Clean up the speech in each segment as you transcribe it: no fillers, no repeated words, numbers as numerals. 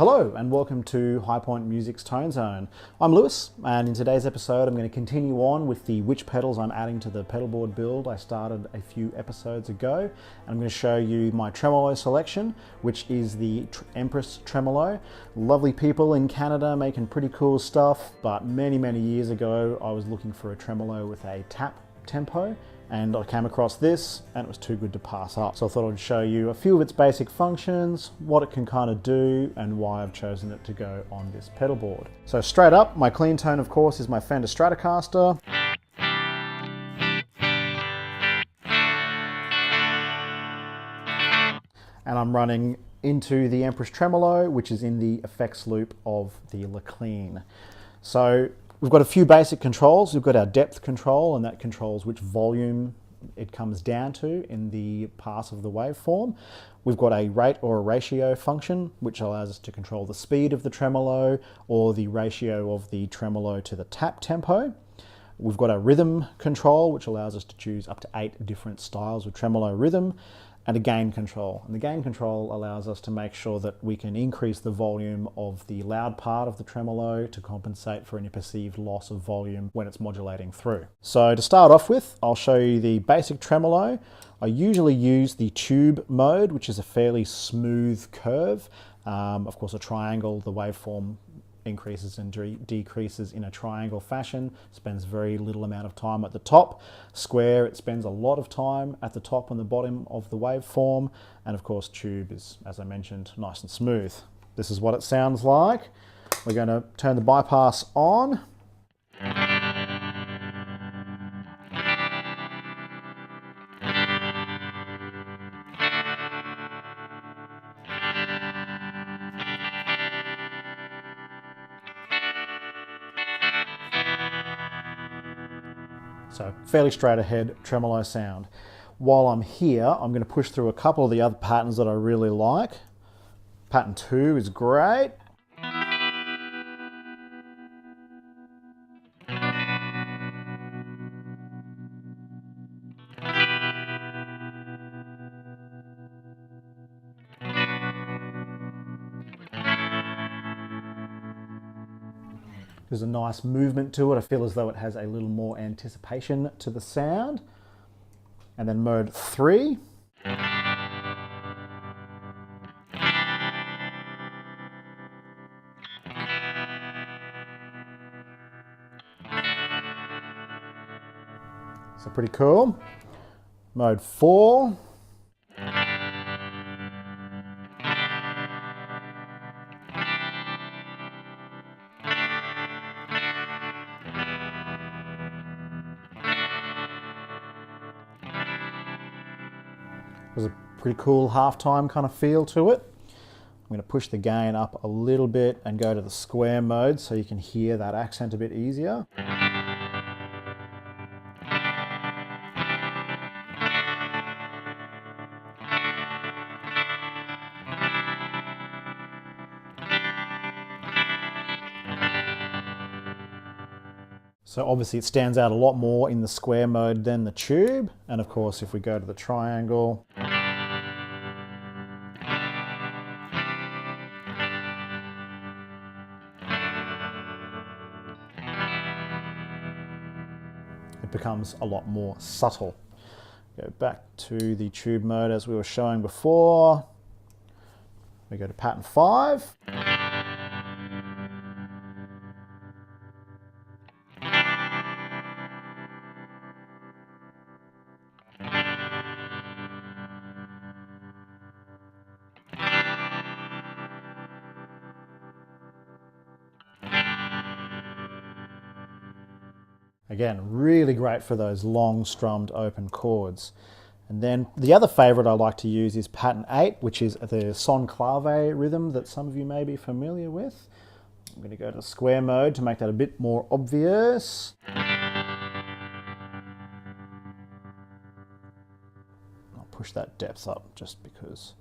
Hello and welcome to High Point Music's Tone Zone. I'm Lewis, and in today's episode I'm going to continue on with the which pedals I'm adding to the pedalboard build I started a few episodes ago. And I'm going to show you my tremolo selection, which is the Empress tremolo. Lovely people in Canada making pretty cool stuff, but many years ago I was looking for a tremolo with a tap tempo, and I came across this and it was too good to pass up. So I thought I'd show you a few of its basic functions, what it can kind of do, and why I've chosen it to go on this pedal board. So straight up, my clean tone of course is my Fender Stratocaster. And I'm running into the Empress tremolo, which is in the effects loop of the Clean. So we've got a few basic controls. We've got our depth control, and that controls which volume it comes down to in the pass of the waveform. We've got a rate or a ratio function, which allows us to control the speed of the tremolo or the ratio of the tremolo to the tap tempo. We've got a rhythm control, which allows us to choose up to 8 different styles of tremolo rhythm, and a gain control. And the gain control allows us to make sure that we can increase the volume of the loud part of the tremolo to compensate for any perceived loss of volume when it's modulating through. So to start off with, I'll show you the basic tremolo. I usually use the tube mode, which is a fairly smooth curve. Of course, a triangle, the waveform increases and decreases in a triangle fashion, spends very little amount of time at the top. Square, it spends a lot of time at the top and the bottom of the waveform. And of course, tube is, as I mentioned, nice and smooth. This is what it sounds like. We're going to turn the bypass on. So fairly straight ahead tremolo sound. While I'm here, I'm going to push through a couple of the other patterns that I really like. Pattern 2 is great. There's a nice movement to it. I feel as though it has a little more anticipation to the sound. And then mode 3. So pretty cool. Mode 4. There's a pretty cool halftime kind of feel to it. I'm going to push the gain up a little bit and go to the square mode so you can hear that accent a bit easier. So obviously it stands out a lot more in the square mode than the tube. And of course, if we go to the triangle, it becomes a lot more subtle. Go back to the tube mode as we were showing before. We go to pattern 5. Again, really great for those long strummed open chords. And then the other favorite I like to use is pattern 8, which is the son clave rhythm that some of you may be familiar with. I'm going to go to square mode to make that a bit more obvious. I'll push that depth up just because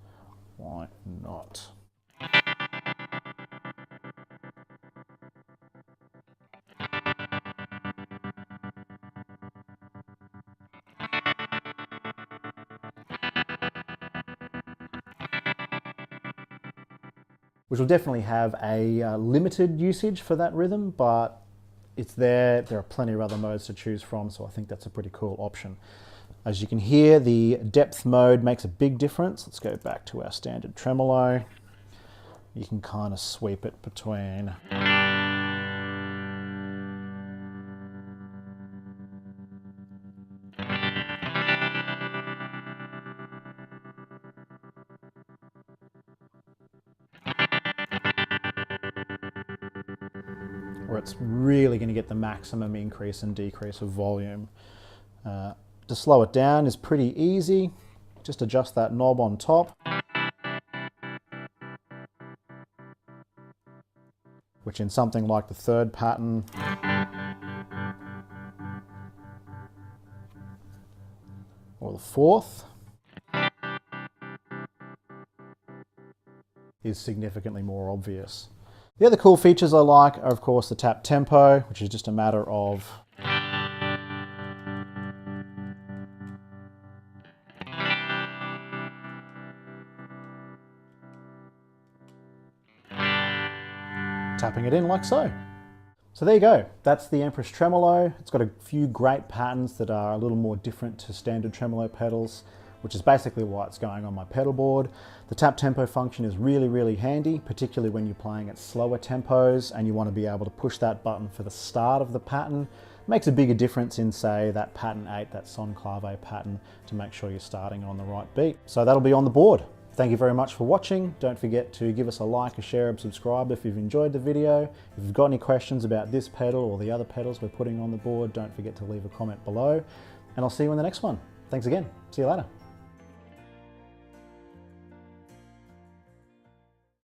why not? which will definitely have a limited usage for that rhythm, but it's there. There are plenty of other modes to choose from, so I think that's a pretty cool option. As you can hear, the depth mode makes a big difference. Let's go back to our standard tremolo. You can kind of sweep it between. Where it's really going to get the maximum increase and decrease of volume. To slow it down is pretty easy. Just adjust that knob on top, which in something like the third pattern or the fourth is significantly more obvious. The other cool features I like are, of course, the tap tempo, which is just a matter of tapping it in like so. So there you go. That's the Empress tremolo. It's got a few great patterns that are a little more different to standard tremolo pedals, which is basically why it's going on my pedal board. The tap tempo function is really, really handy, particularly when you're playing at slower tempos and you want to be able to push that button for the start of the pattern. It makes a bigger difference in, say, that pattern 8, that son clave pattern, to make sure you're starting on the right beat. So that'll be on the board. Thank you very much for watching. Don't forget to give us a like, a share, and subscribe if you've enjoyed the video. If you've got any questions about this pedal or the other pedals we're putting on the board, don't forget to leave a comment below. And I'll see you in the next one. Thanks again. See you later.